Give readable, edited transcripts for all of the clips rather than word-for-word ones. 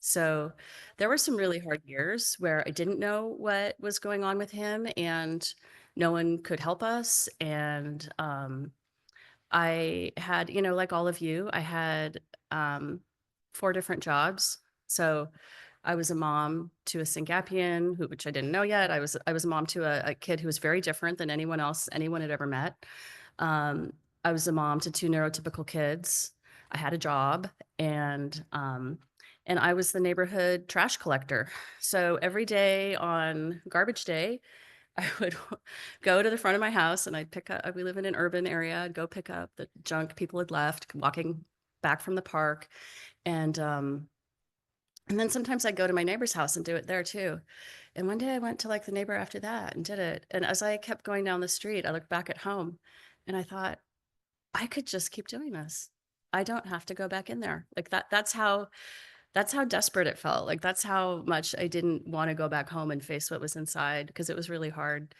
So there were some really hard years where I didn't know what was going on with him and no one could help us. And I had, like all of you, I had um, 4 different jobs. So I was a mom to a Syngapian, which I didn't know yet. I was a mom to a kid who was very different than anyone else anyone had ever met. Um, I was a mom to 2 neurotypical kids. I had a job, and I was the neighborhood trash collector. So every day on garbage day, I would go to the front of my house and I'd pick up. We live in an urban area. I'd go pick up the junk people had left, walking back from the park, and and then sometimes I'd go to my neighbor's house and do it there too. And one day I went to like the neighbor after that and did it. And as I kept going down the street, I looked back at home and I thought, I could just keep doing this. I don't have to go back in there. Like that's how desperate it felt. Like that's how much I didn't want to go back home and face what was inside because it was really hard.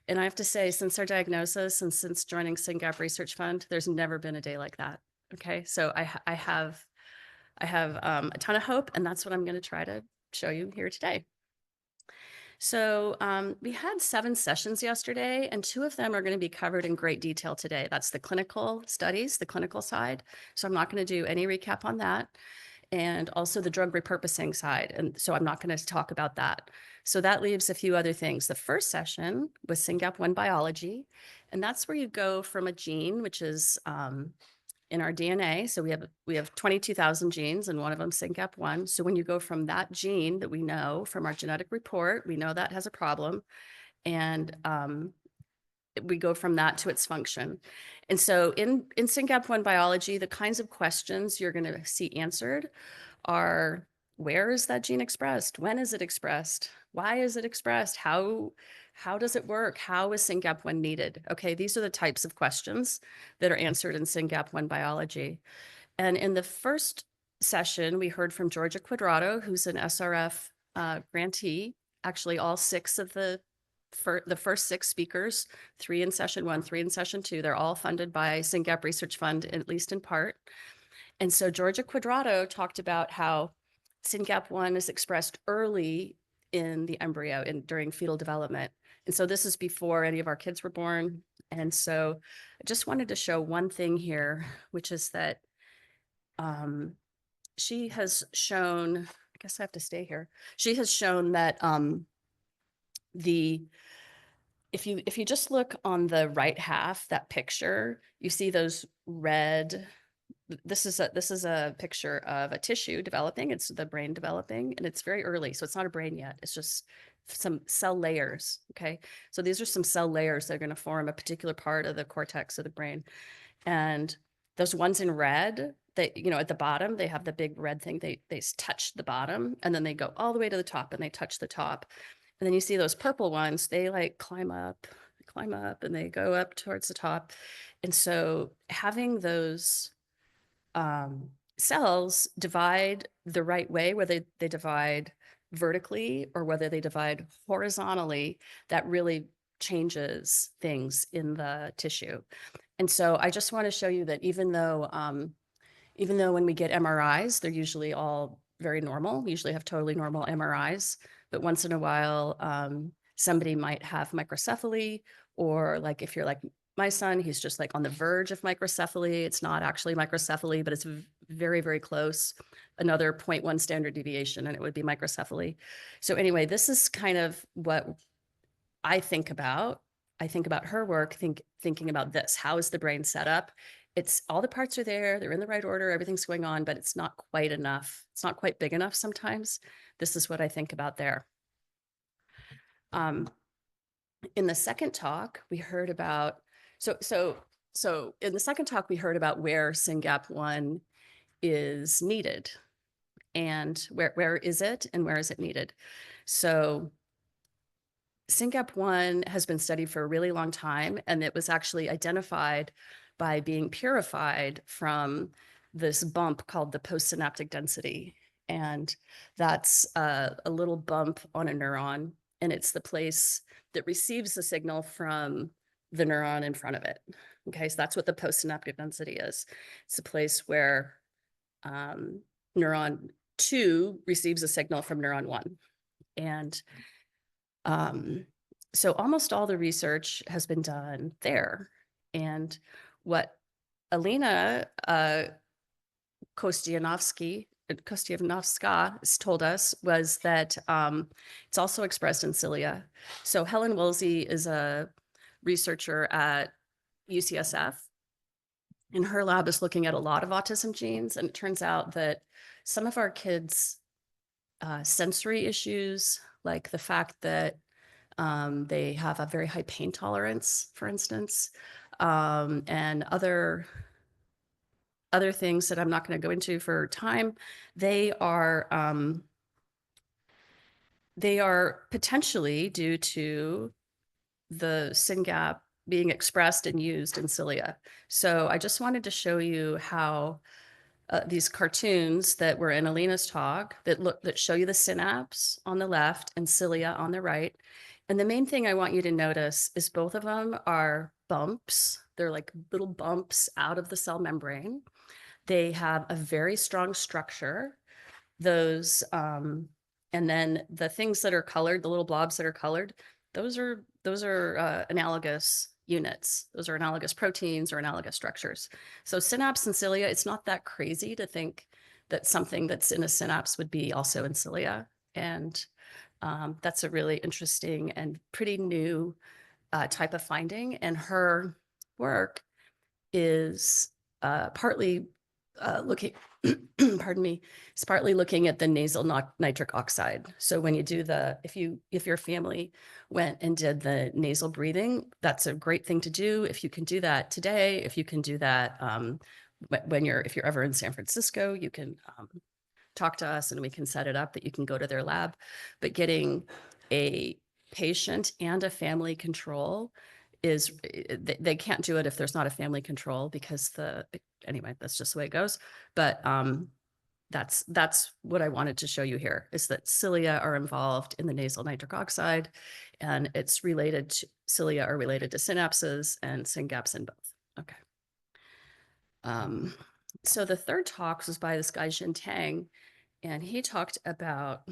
And I have to say, since our diagnosis and since joining Syngap Research Fund, there's never been a day like that. Okay, so I have a ton of hope, and that's what I'm going to try to show you here today. So we had 7 sessions yesterday, and 2 of them are going to be covered in great detail today. That's the clinical studies, the clinical side. So I'm not going to do any recap on that, and also the drug repurposing side. And so I'm not going to talk about that. So that leaves a few other things. The first session was Syngap 1 biology, and that's where you go from a gene, which is in our DNA. So we have 22,000 genes, and one of them Syngap1. So when you go from that gene that we know from our genetic report, we know that has a problem, and we go from that to its function. And so in Syngap1 biology, the kinds of questions you're going to see answered are: where is that gene expressed? When is it expressed? Why is it expressed? How does it work? How is Syngap1 needed? Okay, these are the types of questions that are answered in Syngap1 biology. And in the first session, we heard from Georgia Quadrato, who's an SRF grantee. Actually, all 6 of the first 6 speakers, 3 in session 1, 3 in session 2, they're all funded by Syngap Research Fund, at least in part. And so Georgia Quadrato talked about how Syngap1 is expressed early in the embryo during fetal development. And so this is before any of our kids were born. And so I just wanted to show one thing here, which is that she has shown, I guess I have to stay here. She has shown that if you just look on the right half, that picture, you see those red. This is a picture of a tissue developing. It's the brain developing, and it's very early, so it's not a brain yet. It's just some cell layers. Okay, so these are some cell layers that are going to form a particular part of the cortex of the brain, and those ones in red, they, at the bottom, they have the big red thing. They touch the bottom, and then they go all the way to the top, and they touch the top, and then you see those purple ones. They like climb up, and they go up towards the top, and so having those cells divide the right way, whether they divide vertically or whether they divide horizontally, that really changes things in the tissue. And so I just want to show you that even though when we get MRIs, they're usually all very normal. We usually have totally normal MRIs, but once in a while, somebody might have microcephaly, or like if you're like my son, he's just like on the verge of microcephaly. It's not actually microcephaly, but it's very, very close. Another 0.1 standard deviation, and it would be microcephaly. So anyway, this is kind of what I think about. I think about her work, thinking about this. How is the brain set up? It's all the parts are there, they're in the right order, everything's going on, but it's not quite enough. It's not quite big enough sometimes. This is what I think about there. In the second talk, we heard about, so in the second talk, we heard about where Syngap1 is needed, and where is it and where is it needed. So Syngap1 has been studied for a really long time, and it was actually identified by being purified from this bump called the postsynaptic density. And that's a little bump on a neuron, and it's the place that receives the signal from the neuron in front of it. Okay, so that's what the postsynaptic density is. It's a place where neuron 2 receives a signal from neuron 1. And so almost all the research has been done there. And what Alina Kostianowska told us was that it's also expressed in cilia. So Helen Woolsey is a researcher at UCSF, and her lab is looking at a lot of autism genes. And it turns out that some of our kids' sensory issues, like the fact that they have a very high pain tolerance, for instance, and other things that I'm not going to go into for time, they are potentially due to the Syngap being expressed and used in cilia. So I just wanted to show you how these cartoons that were in Alina's talk that show you the synapse on the left and cilia on the right. And the main thing I want you to notice is both of them are bumps. They're like little bumps out of the cell membrane. They have a very strong structure. Those, and then the things that are colored, the little blobs that are colored, those are analogous units. Those are analogous proteins or analogous structures. So synapse and cilia, it's not that crazy to think that something that's in a synapse would be also in cilia. And that's a really interesting and pretty new type of finding. And her work is partly looking, pardon me, it's partly looking at the nasal nitric oxide. So when you do if your family went and did the nasal breathing, that's a great thing to do. If you can do that today, if you can do that if you're ever in San Francisco, you can talk to us and we can set it up that you can go to their lab. But getting a patient and a family control is, they can't do it if there's not a family control, because anyway, that's just the way it goes. But that's what I wanted to show you here, is that cilia are involved in the nasal nitric oxide, and cilia are related to synapses and syngaps in both. Okay. So the third talk was by this guy, Jin Tang, and he talked about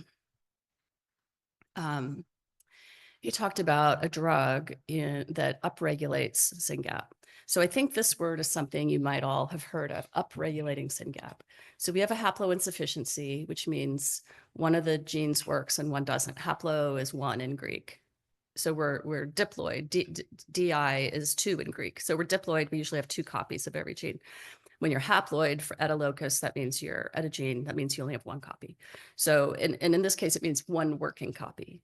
a drug that upregulates Syngap. So I think this word is something you might all have heard of, upregulating Syngap. So we have a haploinsufficiency, which means one of the genes works and one doesn't. Haplo is 1 in Greek. So we're diploid. Di is 2 in Greek. So we're diploid. We usually have 2 copies of every gene. When you're haploid at a locus, that means you're at a gene, that means you only have 1 copy. So, and in this case, it means 1 working copy.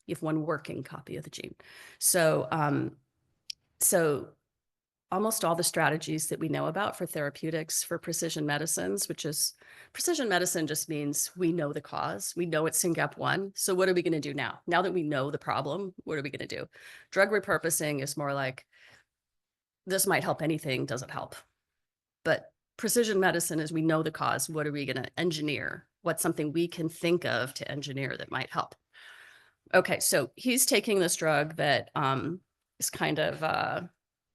You have 1 working copy of the gene. So, so almost all the strategies that we know about for therapeutics, for precision medicines, precision medicine just means we know the cause. We know it's SYNGAP1. So what are we going to do now? Now that we know the problem, what are we going to do? Drug repurposing is more like, this might help anything, doesn't help. But precision medicine is, we know the cause. What are we going to engineer? What's something we can think of to engineer that might help? Okay, so he's taking this drug that is kind of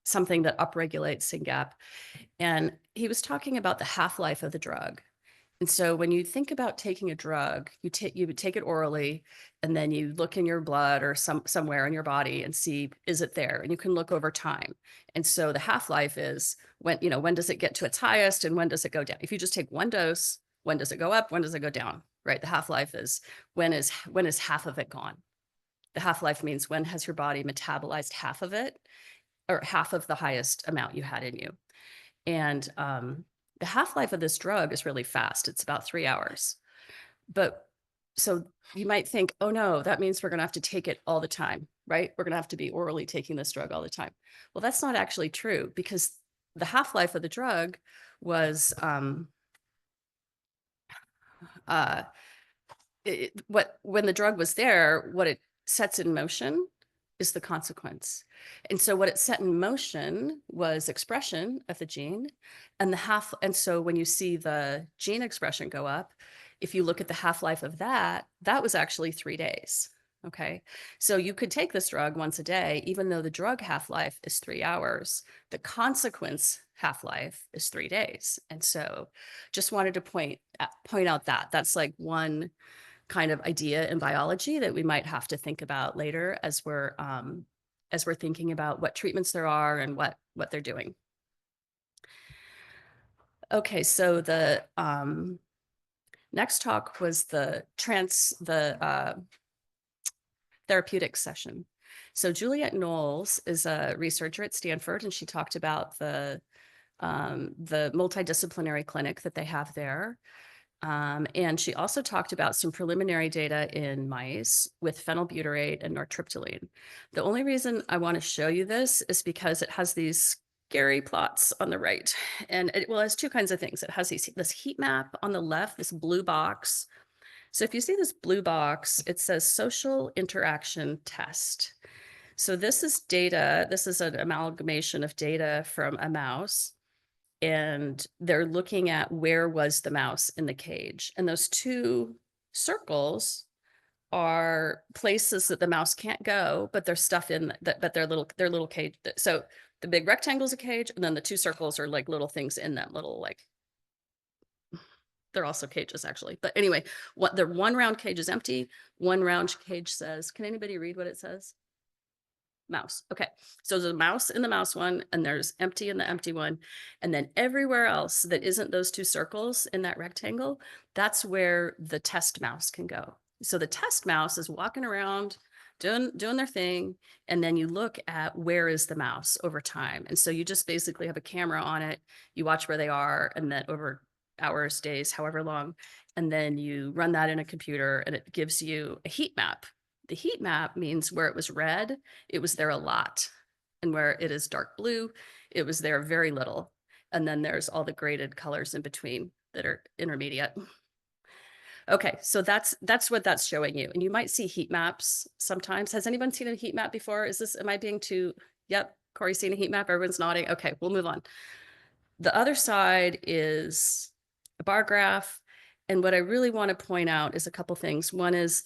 something that upregulates Syngap. And he was talking about the half-life of the drug. And so when you think about taking a drug, you would take it orally, and then you look in your blood or somewhere in your body and see, is it there? And you can look over time. And so the half-life is when does it get to its highest and when does it go down? If you just take 1 dose, when does it go up? When does it go down? Right? The half-life is when is half of it gone? The half-life means when has your body metabolized half of it, or half of the highest amount you had in you. And the half-life of this drug is really fast. It's about 3 hours. But so you might think, oh no, that means we're going to have to take it all the time, right? We're going to have to be orally taking this drug all the time. Well, that's not actually true, because the half-life of the drug was when the drug was there, what it sets in motion is the consequence. And so what it set in motion was expression of the gene, and so when you see the gene expression go up, if you look at the half-life of that was actually 3 days. Okay. So you could take this drug once a day, even though the drug half-life is 3 hours, the consequence half-life is 3 days. And so just wanted to point out that that's like one kind of idea in biology that we might have to think about later as we're thinking about what treatments there are and what they're doing. Okay, so the next talk was the therapeutic session. So Juliette Knowles is a researcher at Stanford, and she talked about the multidisciplinary clinic that they have there. And she also talked about some preliminary data in mice with phenylbutyrate and nortriptyline. The only reason I want to show you this is because it has these scary plots on the right. And it has two kinds of things. It has this heat map on the left, this blue box. So if you see this blue box, it says social interaction test. So this is data. This is an amalgamation of data from a mouse. And they're looking at where was the mouse in the cage. And those two circles are places that the mouse can't go, but there's stuff in that, but they're little cage. So the big rectangle is a cage, and then the two circles are like little things in them, little like, they're also cages actually. But anyway, the one round cage is empty. One round cage says, can anybody read what it says? Mouse. Okay. So there's a mouse in the mouse one, and there's empty in the empty one. And then everywhere else that isn't those two circles in that rectangle, that's where the test mouse can go. So the test mouse is walking around doing their thing. And then you look at where is the mouse over time. And so you just basically have a camera on it. You watch where they are, and then over hours, days, however long. And then you run that in a computer, and it gives you a heat map. The heat map means where it was red, it was there a lot. And where it is dark blue, it was there very little. And then there's all the graded colors in between that are intermediate. Okay, so that's what that's showing you. And you might see heat maps sometimes. Has anyone seen a heat map before? Am I being too, yep, Corey's seen a heat map, everyone's nodding. Okay, we'll move on. The other side is a bar graph. And what I really want to point out is a couple things. One is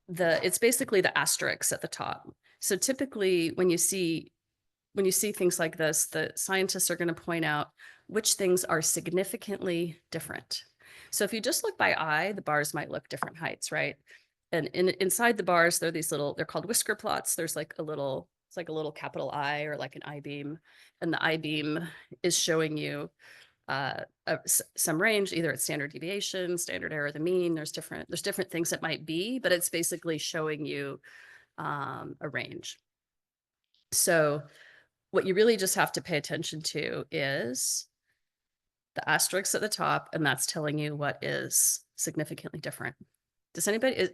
it's basically the asterisks at the top. So typically when you see things like this, the scientists are going to point out which things are significantly different. So if you just look by eye, the bars might look different heights, right? And inside the bars, they're they're called whisker plots. There's like it's like a little capital I or like an I-beam. And the I-beam is showing you some range, either it's standard deviation, standard error of the mean. There's different things it might be, but it's basically showing you a range. So what you really just have to pay attention to is the asterisks at the top, and that's telling you what is significantly different. Does anybody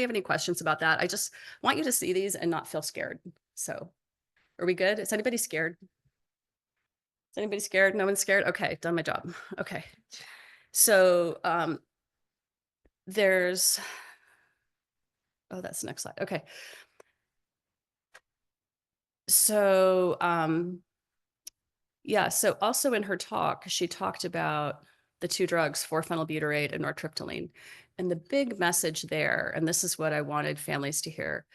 have any questions about that? I just want you to see these and not feel scared. So are we good? Is anybody scared? Is anybody scared? No one's scared? Okay, done my job. Okay. So there's, oh, that's the next slide. Okay. So yeah, so also in her talk, she talked about the two drugs, 4-phenylbutyrate and nortriptyline. And the big message there, and this is what I wanted families to hear,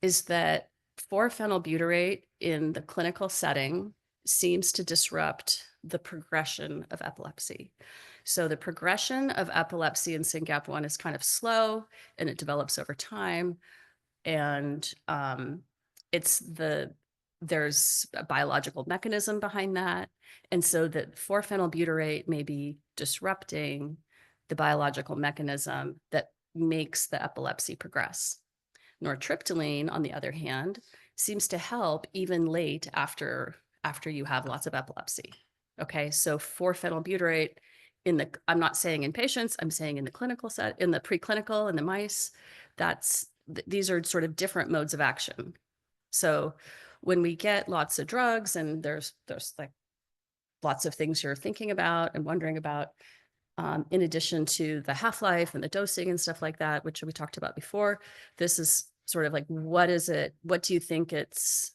is that 4-phenylbutyrate in the clinical setting seems to disrupt the progression of epilepsy. So the progression of epilepsy in SYNGAP1 is kind of slow, and it develops over time. And there's a biological mechanism behind that. And so that 4-phenylbutyrate may be disrupting the biological mechanism that makes the epilepsy progress. Nortriptyline, on the other hand, seems to help even late after you have lots of epilepsy. Okay, so 4-phenylbutyrate I'm not saying in patients, I'm saying in the clinical set, in the preclinical, in the mice, these are sort of different modes of action. So when we get lots of drugs and there's like lots of things you're thinking about and wondering about, in addition to the half-life and the dosing and stuff like that, which we talked about before, this is sort of like, what is it? What do you think it's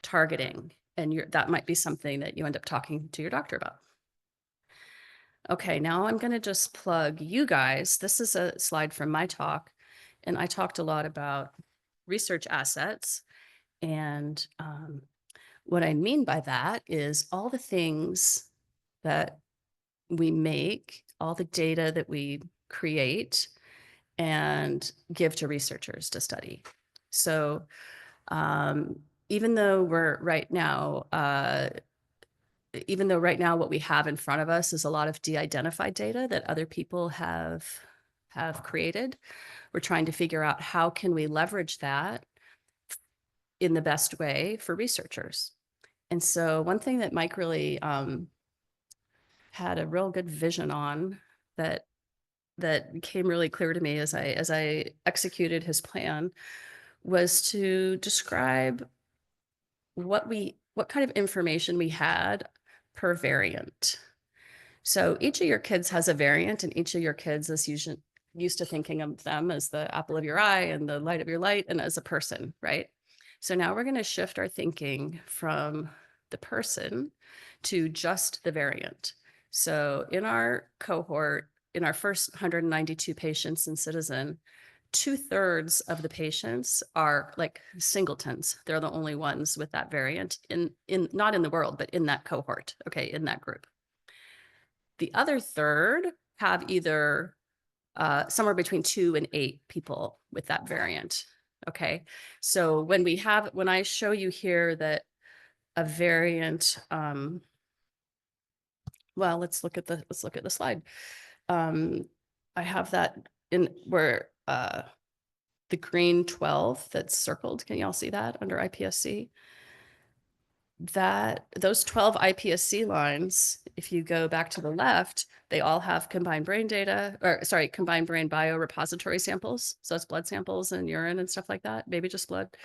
targeting? And that might be something that you end up talking to your doctor about. Okay, now I'm going to just plug you guys. This is a slide from my talk, and I talked a lot about research assets. And what I mean by that is all the things that we make, all the data that we create and give to researchers to study. So um, even though we're right now, even though right now what we have in front of us is a lot of de-identified data that other people have created, we're trying to figure out how can we leverage that in the best way for researchers. And so one thing that Mike really had a real good vision on that became really clear to me as I executed his plan was to describe what kind of information we had per variant. So each of your kids has a variant, and each of your kids is used to thinking of them as the apple of your eye and the light of your light and as a person, right? So now we're going to shift our thinking from the person to just the variant. So in our cohort, in our first 192 patients in Citizen, 2/3 of the patients are like singletons. They're the only ones with that variant in not in the world, but in that cohort, okay, in that group. The other third have either somewhere between 2 and 8 people with that variant. Okay. So when I show you here that a variant, well, let's look at the slide. I have that in where the green 12 that's circled. Can you all see that under iPSC? Those 12 iPSC lines, if you go back to the left, they all have combined brain data, or sorry, combined brain biorepository samples. So it's blood samples and urine and stuff like that, maybe just blood.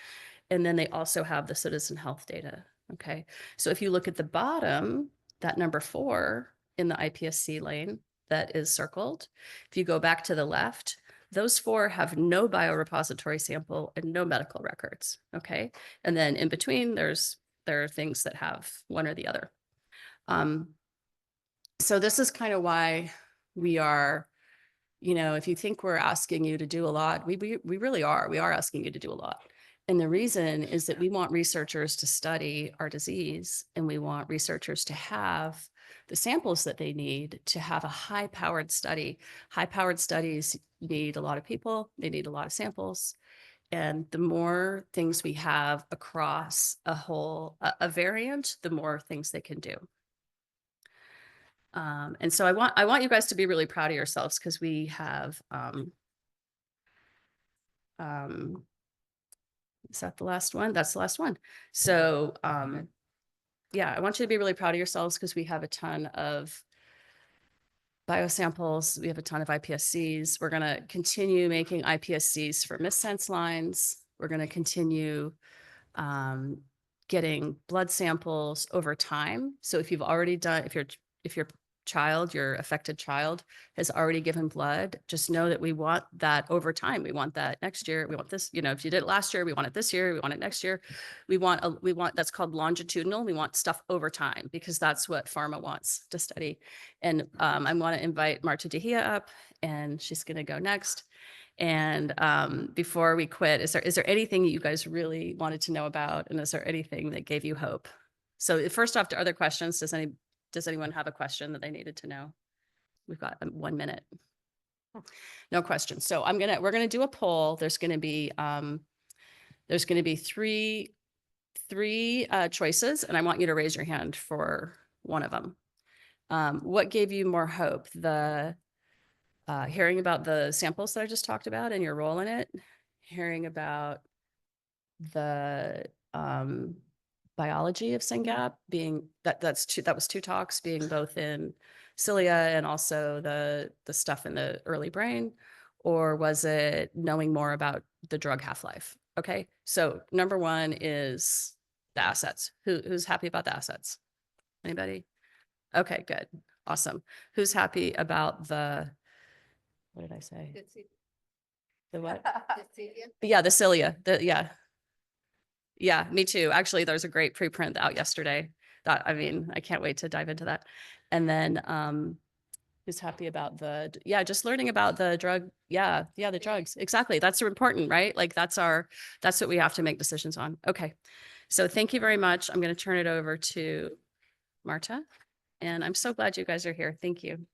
And then they also have the citizen health data. Okay. So if you look at the bottom, that number 4 in the iPSC lane that is circled, if you go back to the left, those 4 have no biorepository sample and no medical records. Okay. And then in between, there are things that have one or the other. So this is kind of why we are, if you think we're asking you to do a lot, we really are. We are asking you to do a lot. And the reason is that we want researchers to study our disease, and we want researchers to have the samples that they need to have a high-powered study. High-powered studies need a lot of people. They need a lot of samples. And the more things we have across a variant, the more things they can do. And so I want you guys to be really proud of yourselves, because we have, is that the last one? That's the last one. So yeah, I want you to be really proud of yourselves, because we have a ton of biosamples. We have a ton of iPSCs. We're going to continue making iPSCs for missense lines. We're going to continue getting blood samples over time. So if you've already done, if your affected child has already given blood, just know that we want that over time. We want that next year. We want this, if you did it last year, we want it this year, we want it next year. We want that's called longitudinal. We want stuff over time, because that's what pharma wants to study. And I want to invite Marta Dehia up, and she's going to go next. And before we quit, is there anything you guys really wanted to know about? And is there anything that gave you hope? So first off, to other questions, does anyone have a question that they needed to know? We've got 1 minute. No questions. So we're gonna do a poll. There's gonna be three choices, and I want you to raise your hand for one of them. What gave you more hope? The hearing about the samples that I just talked about and your role in it, hearing about the biology of Syngap being that was 2 talks, being both in cilia and also the stuff in the early brain, or was it knowing more about the drug half-life? Okay, so number 1 is the assets. Who's happy about the assets? Anybody? Okay, good, awesome. Who's happy about what did I say? The what? Yeah, the cilia. Yeah, me too. Actually, there's a great preprint out yesterday. I can't wait to dive into that. And then Who's happy about yeah, just learning about the drug. Yeah, yeah, the drugs. Exactly. That's important, right? Like that's what we have to make decisions on. Okay. So thank you very much. I'm going to turn it over to Marta, and I'm so glad you guys are here. Thank you.